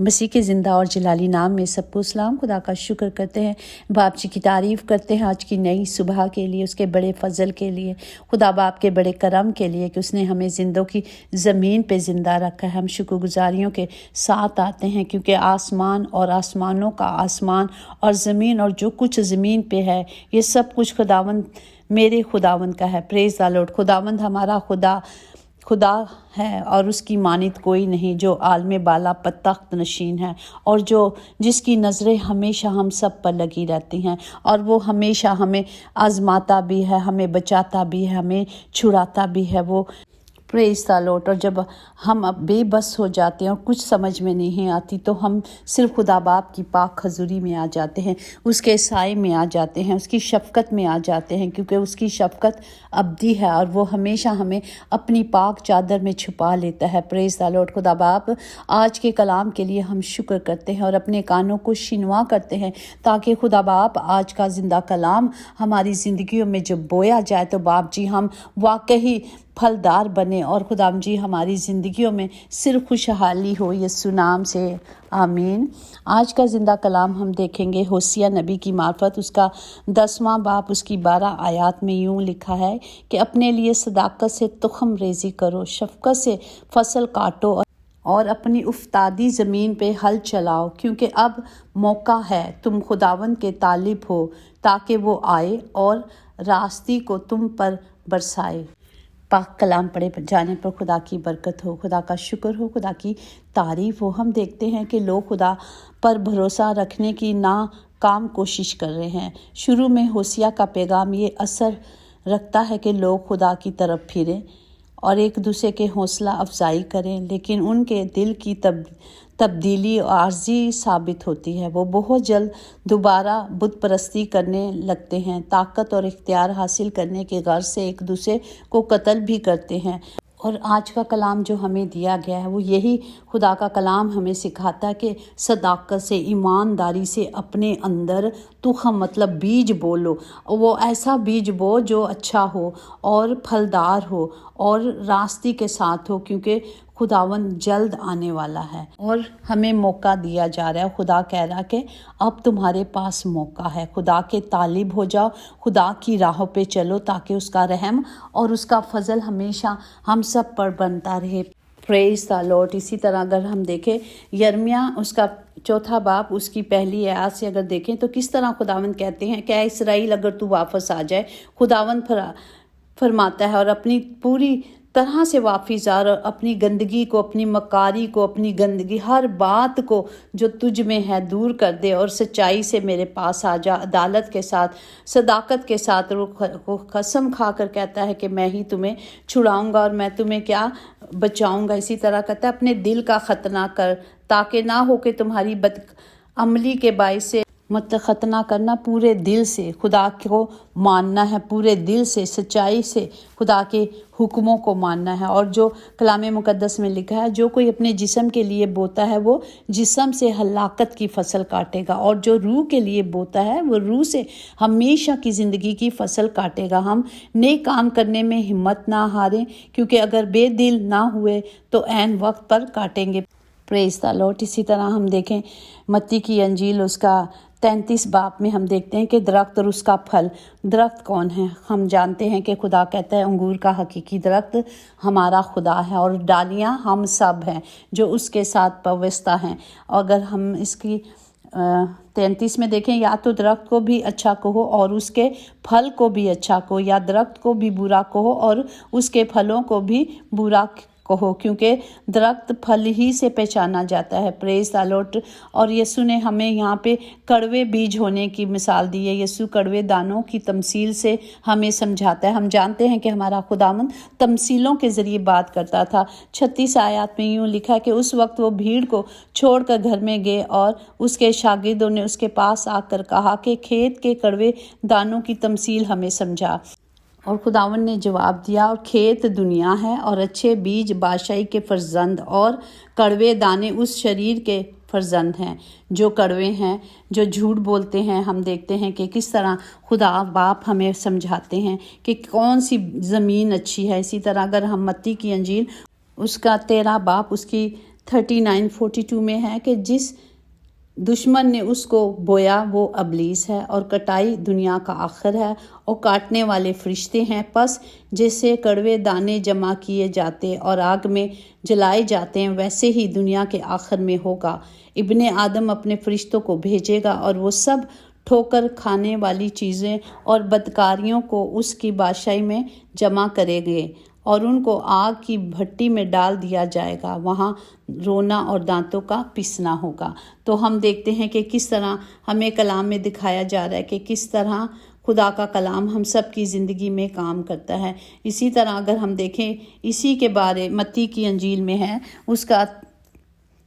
مسیح کے زندہ اور جلالی نام میں سب کو سلام۔ خدا کا شکر کرتے ہیں، باپ جی کی تعریف کرتے ہیں آج کی نئی صبح کے لیے، اس کے بڑے فضل کے لیے، خدا باپ کے بڑے کرم کے لیے کہ اس نے ہمیں زندوں کی زمین پہ زندہ رکھا ہے۔ ہم شکر گزاریوں کے ساتھ آتے ہیں کیونکہ آسمان اور آسمانوں کا آسمان اور زمین اور جو کچھ زمین پہ ہے یہ سب کچھ خداوند میرے خداوند کا ہے۔ پریز دی لارڈ۔ خداوند ہمارا خدا ہے اور اس کی مانند کوئی نہیں، جو عالم بالا پر تخت نشین ہے اور جس کی نظریں ہمیشہ ہم سب پر لگی رہتی ہیں، اور وہ ہمیشہ ہمیں آزماتا بھی ہے، ہمیں بچاتا بھی ہے، ہمیں چھڑاتا بھی ہے۔ وہ پریز دی لارڈ۔ اور جب ہم اب بے بس ہو جاتے ہیں اور کچھ سمجھ میں نہیں آتی تو ہم صرف خدا باپ کی پاک حضوری میں آ جاتے ہیں، اس کے سائے میں آ جاتے ہیں، اس کی شفقت میں آ جاتے ہیں، کیونکہ اس کی شفقت ابدی ہے اور وہ ہمیشہ ہمیں اپنی پاک چادر میں چھپا لیتا ہے۔ پریز دی لارڈ۔ خدا باپ آج کے کلام کے لیے ہم شکر کرتے ہیں اور اپنے کانوں کو شنوا کرتے ہیں تاکہ خدا باپ آج کا زندہ کلام ہماری زندگیوں میں جب بویا جائے تو باپ جی ہم واقعی پھلدار بنے اور خدا جی ہماری زندگیوں میں صرف خوشحالی ہو، یسوع نام سے آمین۔ آج کا زندہ کلام ہم دیکھیں گے ہوسیہ نبی کی معرفت، اس کا 10واں باب، اس کی 12 آیات میں یوں لکھا ہے کہ اپنے لیے صداقت سے تخم ریزی کرو، شفقت سے فصل کاٹو اور اپنی افتادی زمین پہ ہل چلاؤ، کیونکہ اب موقع ہے، تم خداوند کے طالب ہو تاکہ وہ آئے اور راستی کو تم پر برسائے۔ پاک کلام پڑھے جانے پر خدا کی برکت ہو، خدا کا شکر ہو، خدا کی تعریف ہو۔ ہم دیکھتے ہیں کہ لوگ خدا پر بھروسہ رکھنے کی ناکام کوشش کر رہے ہیں۔ شروع میں ہوسیہ کا پیغام یہ اثر رکھتا ہے کہ لوگ خدا کی طرف پھریں اور ایک دوسرے کے حوصلہ افزائی کریں، لیکن ان کے دل کی تبدیلی عارضی ثابت ہوتی ہے۔ وہ بہت جلد دوبارہ بت پرستی کرنے لگتے ہیں، طاقت اور اختیار حاصل کرنے کے غرض سے ایک دوسرے کو قتل بھی کرتے ہیں۔ اور آج کا کلام جو ہمیں دیا گیا ہے وہ یہی خدا کا کلام ہمیں سکھاتا ہے کہ صداقت سے، ایمانداری سے اپنے اندر تخم مطلب بیج بولو، وہ ایسا بیج بو جو اچھا ہو اور پھلدار ہو اور راستی کے ساتھ ہو، کیونکہ خداوند جلد آنے والا ہے اور ہمیں موقع دیا جا رہا ہے۔ خدا کہہ رہا کہ اب تمہارے پاس موقع ہے، خدا کے طالب ہو جاؤ، خدا کی راہوں پہ چلو تاکہ اس کا رحم اور اس کا فضل ہمیشہ ہم سب پر بنتا رہے۔ پریز دی لارڈ۔ اسی طرح اگر ہم دیکھیں یرمیہ اس کا 4 باب، اس کی پہلی آیات سے اگر دیکھیں تو کس طرح خداوند کہتے ہیں کہ اے اسرائیل اگر تو واپس آ جائے، خداوند فرماتا ہے، اور اپنی پوری طرح سے واپس آ، اور اپنی گندگی کو، اپنی مکاری کو، اپنی گندگی ہر بات کو جو تجھ میں ہے دور کر دے اور سچائی سے میرے پاس آ جا، عدالت کے ساتھ، صداقت کے ساتھ۔ وہ قسم کھا کر کہتا ہے کہ میں ہی تمہیں چھڑاؤں گا اور میں تمہیں کیا بچاؤں گا۔ اسی طرح کہتا ہے اپنے دل کا ختنہ کر تاکہ نہ ہو کہ تمہاری بد عملی کے باعث سے ختنہ کرنا، پورے دل سے خدا کو ماننا ہے، پورے دل سے سچائی سے خدا کے حکموں کو ماننا ہے۔ اور جو کلام مقدس میں لکھا ہے جو کوئی اپنے جسم کے لیے بوتا ہے وہ جسم سے ہلاکت کی فصل کاٹے گا، اور جو روح کے لیے بوتا ہے وہ روح سے ہمیشہ کی زندگی کی فصل کاٹے گا۔ ہم نیک کام کرنے میں ہمت نہ ہاریں، کیونکہ اگر بے دل نہ ہوئے تو عین وقت پر کاٹیں گے۔ پریز دی لارڈ۔ اسی طرح ہم دیکھیں متی کی انجیل اس کا 33 باب میں ہم دیکھتے ہیں کہ درخت اور اس کا پھل۔ درخت کون ہے؟ ہم جانتے ہیں کہ خدا کہتا ہے انگور کا حقیقی درخت ہمارا خدا ہے اور ڈالیاں ہم سب ہیں جو اس کے ساتھ پیوستہ ہیں۔ اگر ہم اس کی 33 میں دیکھیں، یا تو درخت کو بھی اچھا کہو اور اس کے پھل کو بھی اچھا کہو، یا درخت کو بھی برا کہو اور اس کے پھلوں کو بھی برا کہو، کیونکہ درخت پھل ہی سے پہچانا جاتا ہے۔ پریز دی لارڈ۔ اور یسوع نے ہمیں یہاں پہ کڑوے بیج ہونے کی مثال دی ہے۔ یسوع کڑوے دانوں کی تمثیل سے ہمیں سمجھاتا ہے۔ ہم جانتے ہیں کہ ہمارا خداوند تمثیلوں کے ذریعے بات کرتا تھا۔ 36 آیات میں یوں لکھا کہ اس وقت وہ بھیڑ کو چھوڑ کر گھر میں گئے اور اس کے شاگردوں نے اس کے پاس آ کر کہا کہ کھیت کے کڑوے دانوں کی تمثیل ہمیں سمجھا۔ اور خداوند نے جواب دیا، اور کھیت دنیا ہے اور اچھے بیج بادشاہی کے فرزند اور کڑوے دانے اس شریر کے فرزند ہیں جو کڑوے ہیں، جو جھوٹ بولتے ہیں۔ ہم دیکھتے ہیں کہ کس طرح خدا باپ ہمیں سمجھاتے ہیں کہ کون سی زمین اچھی ہے۔ اسی طرح اگر ہم متی کی انجیل اس کا 13 باب اس کی 39:42 में है कि जिस दुश्मन ने उसको बोया वो अबलीस है और कटाई दुनिया का आखिर है और काटने वाले फरिश्ते हैं। बस जैसे कड़वे दाने जमा किए जाते और आग में जलाए जाते हैं वैसे ही दुनिया के आखिर में होगा। इब्ने आदम अपने फरिश्तों को भेजेगा और वो सब ठोकर खाने वाली चीज़ें और बदकारियों को उसकी बादशाही में जमा करेंगे और उनको आग की भट्टी में डाल दिया जाएगा, वहाँ रोना और दांतों का पिसना होगा। तो हम देखते हैं कि किस तरह हमें कलाम में दिखाया जा रहा है कि किस तरह खुदा का कलाम हम सब की ज़िंदगी में काम करता है। इसी तरह अगर हम देखें इसी के बारे मत्ती की अंजील में है उसका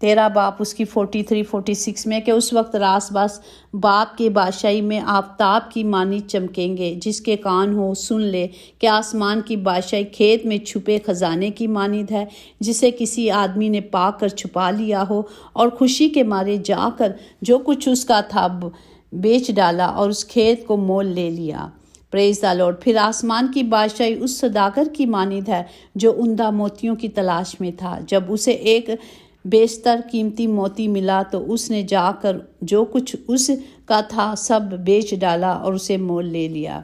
13 बाप उसकी 43-46 में कि उस वक्त रास बाप के बादशाही में आफताब की मानी चमकेंगे। जिसके कान हो सुन ले कि आसमान की बादशाही खेत में छुपे खजाने की मानिद है जिसे किसी आदमी ने पाकर छुपा लिया हो और खुशी के मारे जाकर जो कुछ उसका था बेच डाला और उस खेत को मोल ले लिया। Praise the Lord. फिर आसमान की बादशाही उस सदागर की मानिद है जो उम्दा मोतियों की तलाश में था। जब उसे एक बेशतर कीमती मोती मिला तो उसने जाकर जो कुछ उसका था सब बेच डाला और उसे मोल ले लिया।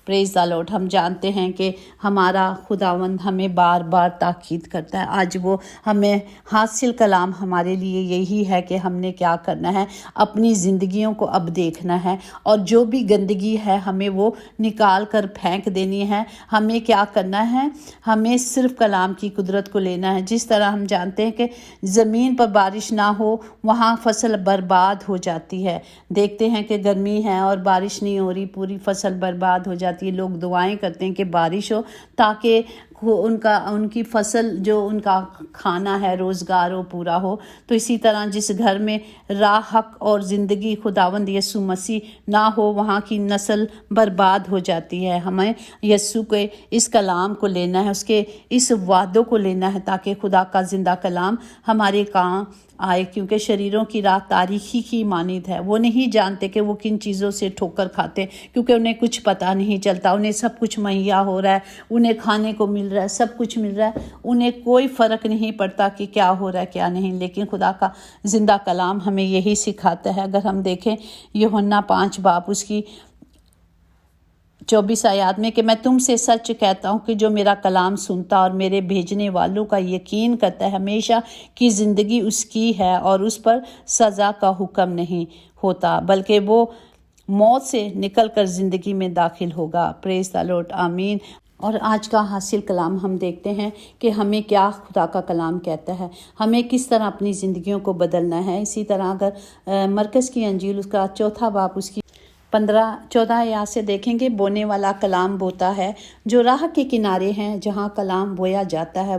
Praise the Lord. हम जानते हैं कि हमारा खुदावंद हमें बार बार ताकीद करता है। आज वो हमें हासिल कलाम हमारे लिए यही है कि हमने क्या करना है, अपनी ज़िंदगियों को अब देखना है और जो भी गंदगी है हमें वो निकाल कर फेंक देनी है। हमें क्या करना है, हमें सिर्फ कलाम की कुदरत को लेना है। जिस तरह हम जानते हैं कि ज़मीन पर बारिश ना हो वहाँ फसल बर्बाद हो जाती है। देखते हैं कि गर्मी है और बारिश नहीं हो रही, पूरी फसल बर्बाद हो जाती है। लोग दुआएं करते हैं कि बारिश हो ताकि उनकी फसल जो उनका खाना है रोज़गार हो पूरा हो। तो इसी तरह जिस घर में राह हक और ज़िंदगी खुदावंद यीशु मसीह ना हो वहाँ की नस्ल बर्बाद हो जाती है। हमें यीशु के इस कलाम को लेना है, उसके इस वादों को लेना है ताकि खुदा का ज़िंदा कलाम हमारे काम आए। क्योंकि शरीरों की राह तारीखी की मानिद है। वो नहीं जानते कि वो किन चीज़ों से ठोकर खाते क्योंकि उन्हें कुछ पता नहीं चलता। उन्हें सब कुछ मुहैया हो रहा है, उन्हें खाने को मिल रहा है, सब कुछ मिल रहा है, उन्हें कोई फ़र्क नहीं पड़ता कि क्या हो रहा है क्या नहीं। लेकिन खुदा का ज़िंदा कलाम हमें यही सिखाता है। अगर हम देखें यूहन्ना 5 बाप उसकी 24 आयत में कि मैं तुमसे सच कहता हूँ कि जो मेरा कलाम सुनता और मेरे भेजने वालों का यकीन करता है हमेशा की ज़िंदगी उसकी है और उस पर सज़ा का हुक्म नहीं होता बल्कि वो मौत से निकलकर ज़िंदगी में दाखिल होगा। प्रेज द लॉर्ड, आमीन। और आज का हासिल कलाम हम देखते हैं कि हमें क्या खुदा का कलाम कहता है, हमें किस तरह अपनी ज़िंदगियों को बदलना है। इसी तरह अगर मरकज़ की अंजील उसका 4 बाप उसकी 15-14 आयत से देखेंगे, बोने वाला कलाम बोता है जो राह के किनारे हैं जहाँ कलाम बोया जाता है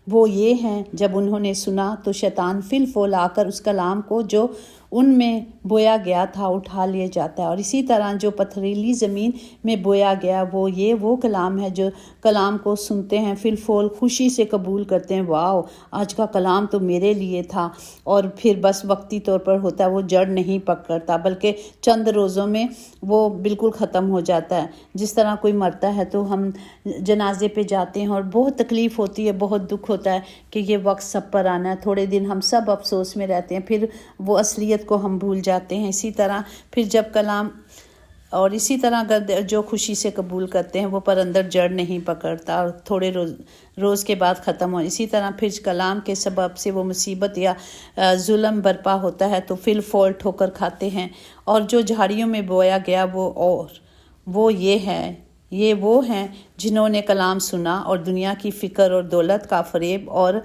वो ये हैं। जब उन्होंने सुना तो शैतान फिल फोल आकर उस कलाम को जो उनमें बोया गया था उठा लिया जाता है। और इसी तरह जो पथरीली ज़मीन में बोया गया वो कलाम है जो कलाम को सुनते हैं फिल फोल खुशी से कबूल करते हैं, वाह आज का कलाम तो मेरे लिए था, और फिर बस वक्ती तौर पर होता है, वो जड़ नहीं पकड़ता बल्कि चंद रोज़ों में वो बिल्कुल ख़त्म हो जाता है। जिस तरह कोई मरता है तो हम जनाजे पे जाते हैं और बहुत तकलीफ़ होती है, बहुत दुख होता है कि ये वक्त सब पर आना है। थोड़े दिन हम सब अफसोस में रहते हैं, फिर वो असलियत को हम भूल जाते हैं। इसी तरह फिर जब कलाम और इसी तरह अगर जो खुशी से कबूल करते हैं वो पर अंदर जड़ नहीं पकड़ता और थोड़े रोज़ के बाद ख़त्म हो। इसी तरह फिर कलाम के सबब से वो मुसीबत या जुल्म बर्पा होता है तो फिर फॉल ठोकर खाते हैं। और जो झाड़ियों में बोया गया ये वो हैं जिन्होंने कलाम सुना और दुनिया की फ़िक्र और दौलत का फरेब और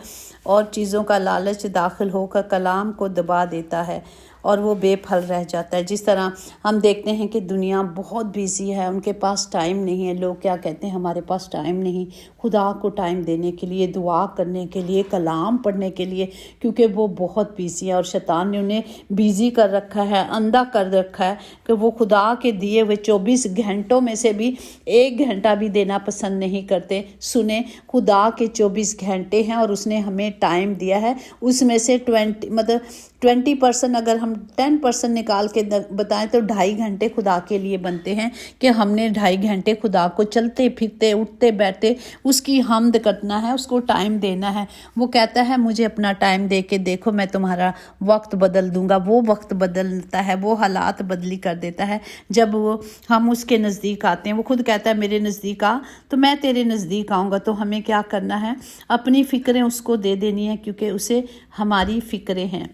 चीज़ों का लालच दाखिल होकर कलाम को दबा देता है और वो बेफल रह जाता है। जिस तरह हम देखते हैं कि दुनिया बहुत बिजी है, उनके पास टाइम नहीं है। लोग क्या कहते हैं, हमारे पास टाइम नहीं खुदा को टाइम देने के लिए, दुआ करने के लिए, कलाम पढ़ने के लिए, क्योंकि वो बहुत बिजी है और शैतान ने उन्हें बिजी कर रखा है, अंधा कर रखा है कि वो खुदा के दिए हुए 24 घंटों में से भी 1 घंटा भी देना पसंद नहीं करते। सुने, खुदा के 24 घंटे हैं और उसने हमें टाइम दिया है, उसमें से 20% अगर हम हम 10% निकाल के बताएं तो 2.5 घंटे खुदा के लिए बनते हैं कि हमने 2.5 घंटे खुदा को चलते फिरते उठते बैठते उसकी हम्द करना है, उसको टाइम देना है। वो कहता है मुझे अपना टाइम दे के देखो, मैं तुम्हारा वक्त बदल दूंगा। वो वक्त बदलता है, वो हालात बदली कर देता है जब हम उसके नज़दीक आते हैं। वो खुद कहता है मेरे नज़दीक आ तो मैं तेरे नज़दीक आऊँगा। तो हमें क्या करना है, अपनी फ़िक्रें उसको दे देनी है, क्योंकि उसे हमारी फ़िक्रें हैं।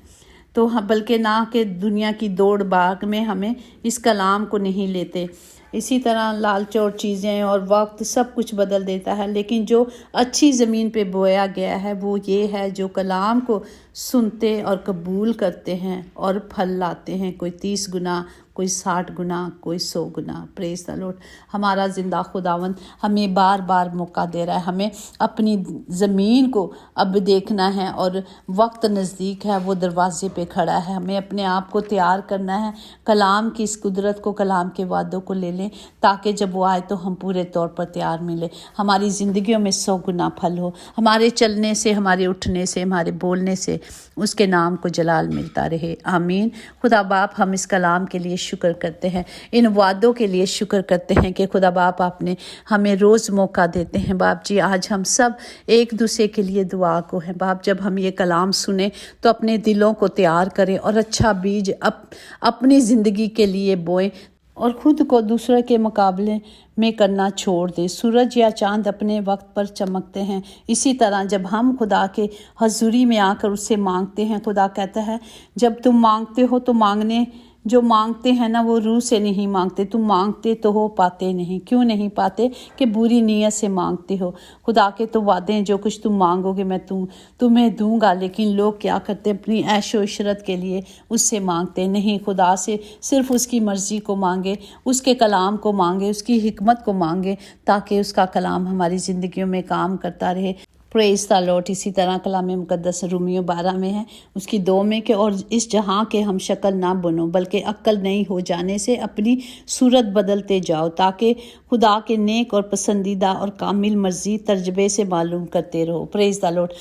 तो बल्कि ना कि दुनिया की दौड़ भाग में हमें इस कलाम को नहीं लेते। इसी तरह लालच और चीज़ें और वक्त सब कुछ बदल देता है, लेकिन जो अच्छी ज़मीन पे बोया गया है वो ये है जो कलाम को सुनते और कबूल करते हैं और फल लाते हैं, कोई 30 गुना, कोई 60 गुना, कोई 100 गुना। Praise the Lord. हमारा ज़िंदा खुदावंद हमें बार बार मौका दे रहा है। हमें अपनी ज़मीन को अब देखना है और वक्त नज़दीक है, वो दरवाजे पे खड़ा है। हमें अपने आप को तैयार करना है, कलाम की इस कुदरत को, कलाम के वादों को ले लें, ताकि जब वो आए तो हम पूरे तौर पर तैयार मिले। हमारी ज़िंदगियों में 100 गुना फल हो, हमारे चलने से, हमारे उठने से, हमारे बोलने से उसके नाम को जलाल मिलता रहे। आमीन। खुदा बाप, हम इस कलाम के लिए शुक्र करते हैं, इन वादों के लिए शुक्र करते हैं कि खुदा बाप आपने हमें रोज़ मौका देते हैं। बाप जी, आज हम सब एक दूसरे के लिए दुआ को हैं। बाप, जब हम ये कलाम सुने तो अपने दिलों को तैयार करें और अच्छा बीज अपनी ज़िंदगी के लिए बोएं और ख़ुद को दूसरे के मुकाबले में करना छोड़ दे। सूरज या चांद अपने वक्त पर चमकते हैं, इसी तरह जब हम खुदा के हजूरी में आकर उससे मांगते हैं, खुदा कहता है जब तुम मांगते हो तो मांगने जो मांगते हैं ना वो रूह से नहीं मांगते, तुम मांगते तो हो पाते नहीं। क्यों नहीं पाते? कि बुरी नीयत से मांगते हो। खुदा के तो वादे हैं, जो कुछ तुम मांगोगे मैं तुम्हें दूंगा, लेकिन लोग क्या करते हैं, अपनी ऐशो इशरत के लिए उससे मांगते नहीं। खुदा से सिर्फ उसकी मर्ज़ी को मांगे, उसके कलाम को मांगे, उसकी हिकमत को मांगे, ताकि उसका कलाम हमारी ज़िंदगियों में काम करता रहे। Praise the Lord. इसी तरह कलाम मुक़द्दस रोमियो 12 में है, उसकी 2 में कि और इस जहाँ के हम शक्ल ना बनो, बल्कि अक्ल नहीं हो जाने से अपनी सूरत बदलते जाओ, ताकि खुदा के नेक और पसंदीदा और कामिल मर्ज़ी तजर्बे से मालूम करते रहो। Praise the Lord.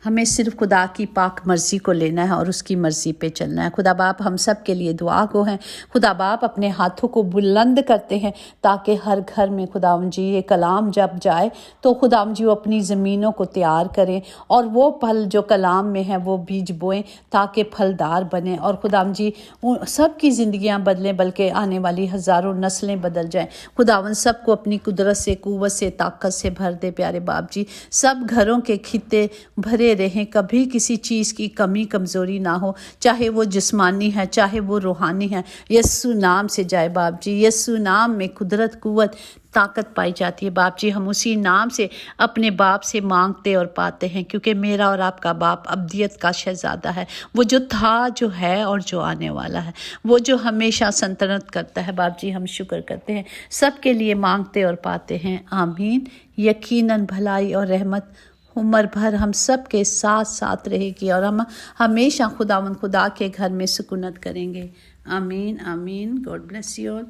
हमें सिर्फ खुदा की पाक मर्ज़ी को लेना है और उसकी मर्ज़ी पे चलना है। खुदा बाप हम सब के लिए दुआ को हैं। खुदा बाप अपने हाथों को बुलंद करते हैं ताकि हर घर में खुदावंद जी ये कलाम जब जाए तो खुदावंद जी वो अपनी ज़मीनों को तैयार करें और वो फल जो कलाम में है वो बीज बोएं ताकि फलदार बने और खुदावंद जी सब की ज़िंदगियाँ बदलें, बल्कि आने वाली हज़ारों नस्लें बदल जाएँ। खुदावंद सबको अपनी कुदरत से, कुव्वत से, ताकत से भर दे। प्यारे बाप जी, सब घरों के खित्ते भरे रहें, कभी किसी चीज़ की कमी कमज़ोरी ना हो, चाहे वो जिस्मानी है चाहे वो रूहानी है। यस्सु नाम से जाए बाप जी, यस्सु नाम में कुदरत, कुव्वत, ताकत पाई जाती है। बाप जी, हम उसी नाम से अपने बाप से मांगते और पाते हैं, क्योंकि मेरा और आपका बाप अब्दियत का शहजादा है, वो जो था, जो है और जो आने वाला है, वो जो हमेशा सल्तनत करता है। बाप जी, हम शुक्र करते हैं, सब के लिए मांगते और पाते हैं। आमीन। यकीनन भलाई और रहमत उम्र भर हम सब के साथ साथ रहेगी और हम हमेशा खुदा के घर में सुकूनत करेंगे। आमीन आमीन। God bless you all.